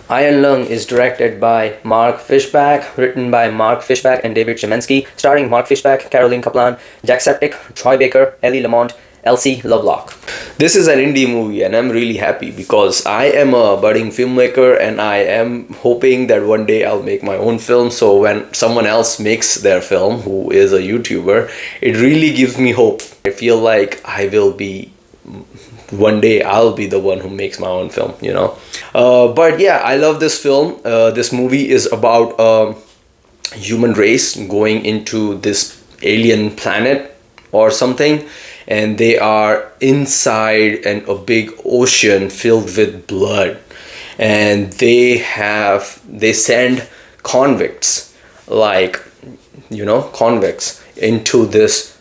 Iron Lung is directed by Mark Fischbach, written by Mark Fischbach and David Szymanski, starring Mark Fischbach, Caroline Kaplan, Jack Septic, Troy Baker, Ellie Lamont, Elsie Lovelock. This is an indie movie and I'm really happy because I am a budding filmmaker and I am hoping that one day I'll make my own film. So when someone else makes their film, who is a YouTuber, it really gives me hope. I feel like one day I'll be the one who makes my own film, but yeah, I love this film. This movie is about human race going into this alien planet or something, and they are inside a big ocean filled with blood, and they send convicts, convicts into this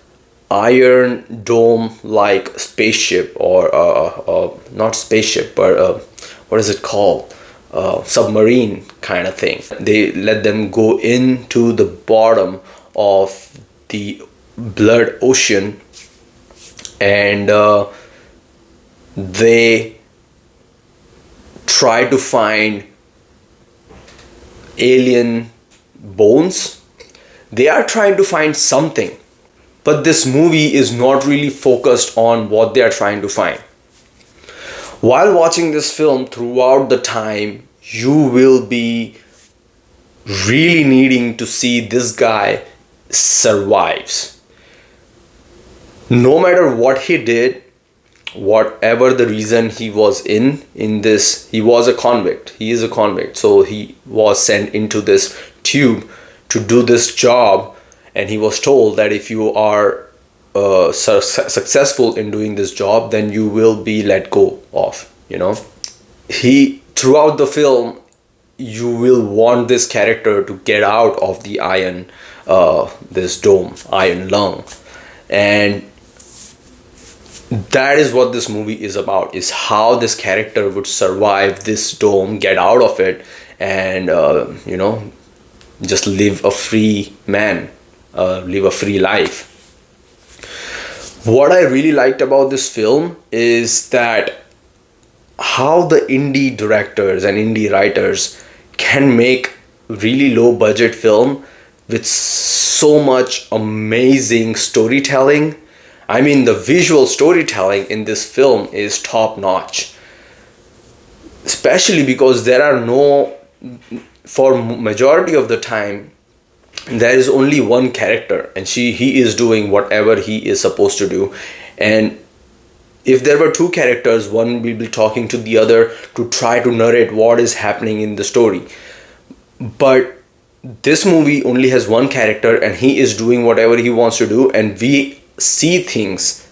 iron dome like spaceship, or not spaceship, but what is it called, submarine kind of thing. They let them go into the bottom of the blood ocean, and they try to find alien bones. They are trying to find something, but this movie is not really focused on what they are trying to find. While watching this film, throughout the time, you will be really needing to see this guy survives. No matter what he did, whatever the reason he was in this, he was a convict. He is a convict. So he was sent into this tube to do this job, and he was told that if you are successful in doing this job, then you will be let go of, Throughout the film, you will want this character to get out of the iron, this dome, iron lung. And that is what this movie is about, is how this character would survive this dome, get out of it, and just live a free man, live a free life. What I really liked about this film is that how the indie directors and indie writers can make really low budget film with so much amazing storytelling. I mean, the visual storytelling in this film is top notch, especially because for majority of the time, there is only one character, and he is doing whatever he is supposed to do. And if there were two characters, one will be talking to the other to try to narrate what is happening in the story. But this movie only has one character, and he is doing whatever he wants to do, and we see things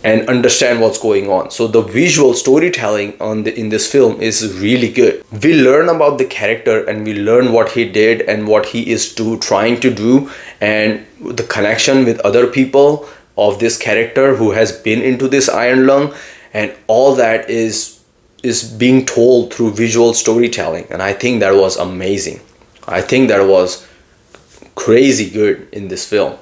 and understand what's going on. So the visual storytelling in this film is really good. We learn about the character, and we learn what he did and what he is trying to do, and the connection with other people of this character who has been into this iron lung, and all that is being told through visual storytelling. And I think that was amazing. I think that was crazy good in this film.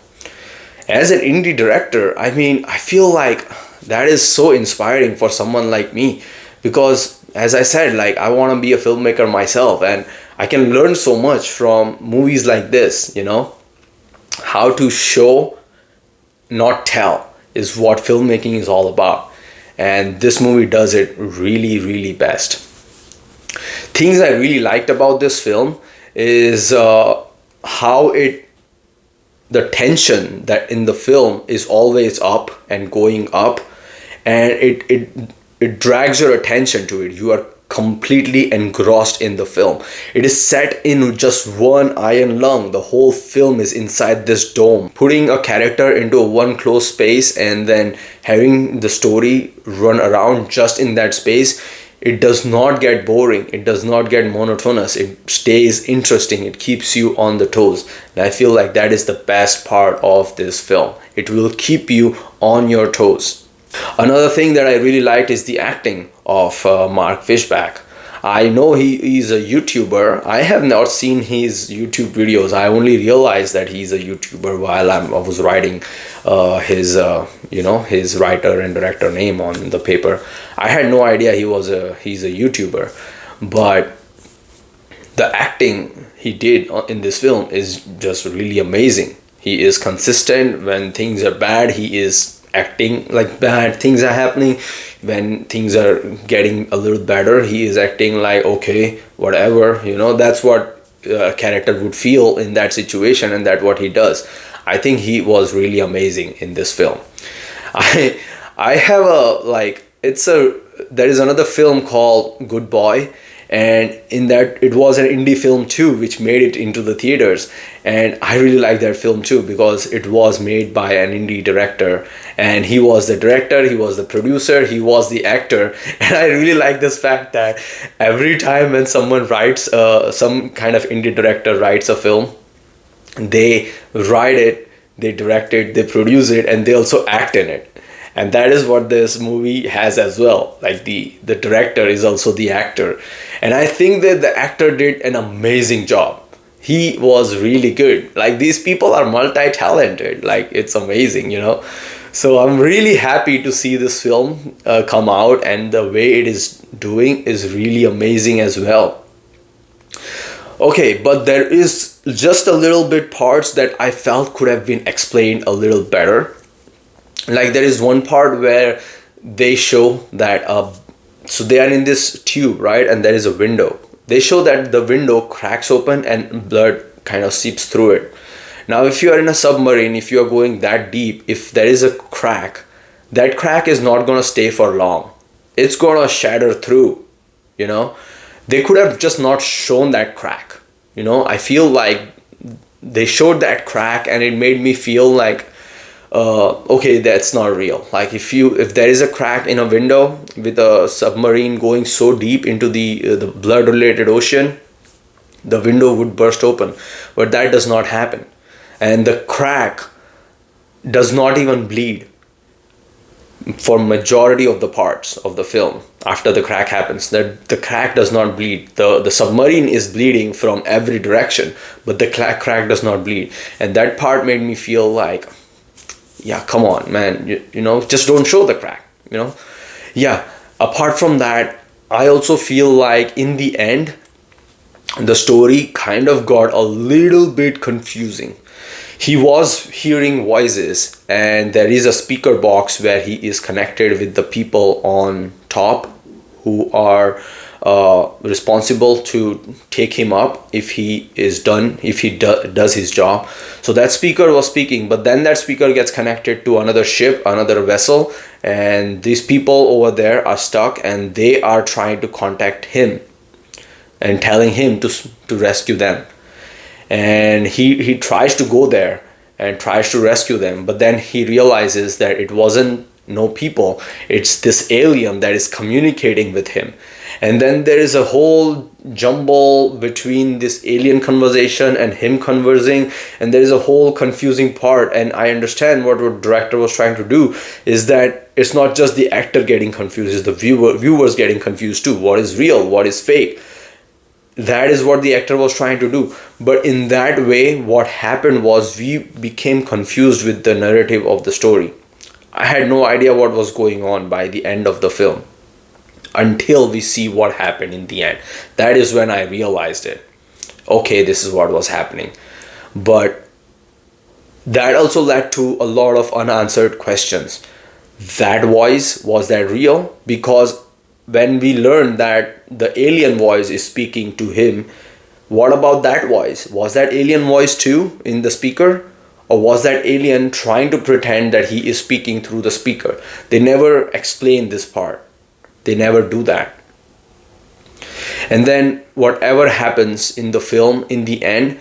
As an indie director, I feel like that is so inspiring for someone like me, because as I said, I want to be a filmmaker myself, and I can learn so much from movies like this, How to show, not tell, is what filmmaking is all about. And this movie does it really, really best. Things I really liked about this film is how the tension that in the film is always up and going up, and it drags your attention to it. You are completely engrossed in the film. It is set in just one iron lung. The whole film is inside this dome. Putting a character into one closed space and then having the story run around just in that space, it does not get boring. It does not get monotonous. It stays interesting. It keeps you on the toes. And I feel like that is the best part of this film. It will keep you on your toes. Another thing that I really liked is the acting of Mark Fischbach. I know he's a YouTuber. I have not seen his YouTube videos. I only realized that he's a YouTuber while I was writing his writer and director name on the paper. I had no idea he's a YouTuber. But the acting he did in this film is just really amazing. He is consistent. When things are bad, he is acting like bad things are happening. When things are getting a little better, he is acting like, okay, whatever, that's what a character would feel in that situation, and that's what he does. I think he was really amazing in this film. I I have a like it's a there is another film called Good Boy, and in that it was an indie film too, which made it into the theaters. And I really like that film too, because it was made by an indie director, and he was the director, he was the producer, he was the actor. And I really like this fact that every time when someone writes some kind of indie director writes a film, they write it, they direct it, they produce it, and they also act in it. And that is what this movie has as well. Like the director is also the actor. And I think that the actor did an amazing job. He was really good. Like, these people are multi-talented. Like, it's amazing. So I'm really happy to see this film come out, and the way it is doing is really amazing as well. Okay, but there is just a little bit parts that I felt could have been explained a little better. Like, there is one part where they show that so they are in this tube, right? And there is a window. They show that the window cracks open and blood kind of seeps through it. Now, if you are in a submarine, if you are going that deep, if there is a crack, that crack is not going to stay for long. It's going to shatter through. They could have just not shown that crack. I feel like they showed that crack, and it made me feel like, okay, that's not real. Like, if there is a crack in a window with a submarine going so deep into the blood related ocean, the window would burst open. But that does not happen, and the crack does not even bleed for majority of the parts of the film. After the crack happens, that the crack does not bleed. The submarine is bleeding from every direction, but the crack does not bleed. And that part made me feel like, yeah, come on, man, just don't show the crack. Yeah, apart from that, I also feel like in the end the story kind of got a little bit confusing. He was hearing voices, and there is a speaker box where he is connected with the people on top who are responsible to take him up if he does his job. So that speaker was speaking, but then that speaker gets connected to another ship, another vessel, and these people over there are stuck, and they are trying to contact him and telling him to rescue them. And he tries to go there and tries to rescue them, but then he realizes that it wasn't no people, it's this alien that is communicating with him. And then there is a whole jumble between this alien conversation and him conversing, and there is a whole confusing part. And I understand what the director was trying to do is that it's not just the actor getting confused, it's the viewers getting confused too. What is real, what is fake? That is what the actor was trying to do. But in that way, what happened was we became confused with the narrative of the story. I had no idea what was going on by the end of the film until we see what happened in the end. That is when I realized it. Okay, this is what was happening. But that also led to a lot of unanswered questions. That voice, was that real? Because when we learned that the alien voice is speaking to him, what about that voice? Was that alien voice too in the speaker? Or was that alien trying to pretend that he is speaking through the speaker? They never explain this part. They never do that. And then whatever happens in the film, in the end,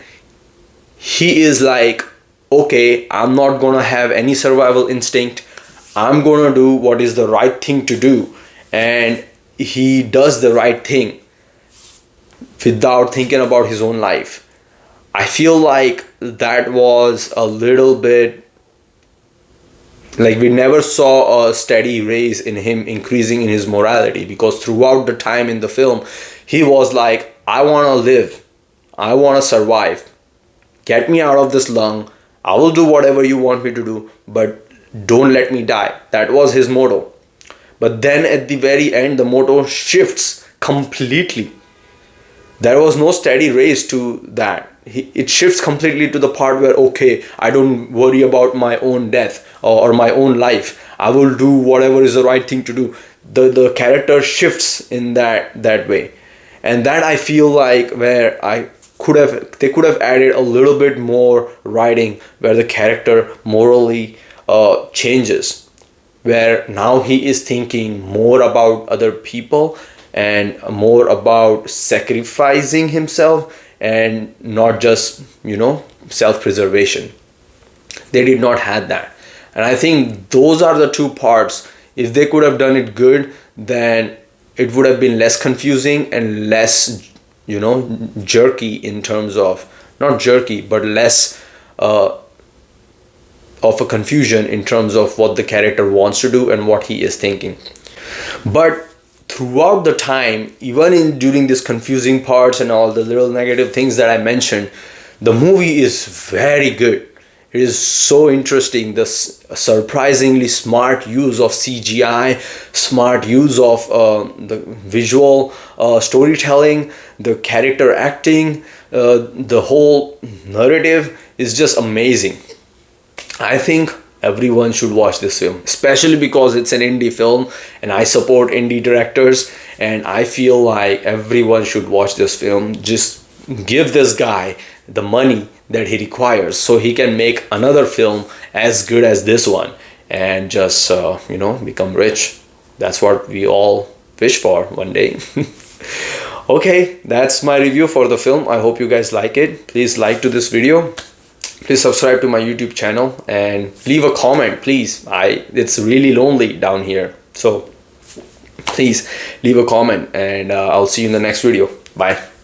he is like, okay, I'm not gonna have any survival instinct. I'm gonna do what is the right thing to do. And he does the right thing without thinking about his own life. I feel like that was a little bit like we never saw a steady raise in him increasing in his morality, because throughout the time in the film he was like, I want to live, I want to survive, get me out of this lung, I will do whatever you want me to do, but don't let me die. That was his motto. But then at the very end the motto shifts completely. There was no steady race to that. It shifts completely to the part where, okay, I don't worry about my own death or my own life. I will do whatever is the right thing to do. The character shifts in that way. And that I feel like where they could have added a little bit more writing where the character morally changes, where now he is thinking more about other people and more about sacrificing himself and not just, self-preservation. They did not have that. And I think those are the two parts. If they could have done it good, then it would have been less confusing and less, jerky in terms of, not jerky, but less of a confusion in terms of what the character wants to do and what he is thinking. But throughout the time, even during these confusing parts and all the little negative things that I mentioned, the movie is very good. It is so interesting. The surprisingly smart use of CGI, smart use of the visual storytelling, the character acting, the whole narrative is just amazing. I think everyone should watch this film, especially because it's an indie film and I support indie directors, and I feel like everyone should watch this film. Just give this guy the money that he requires so he can make another film as good as this one and just become rich. That's what we all wish for one day. Okay, that's my review for the film. I hope you guys like it. Please like to this video. Please subscribe to my YouTube channel and leave a comment, please. It's really lonely down here, so please leave a comment, and I'll see you in the next video. Bye.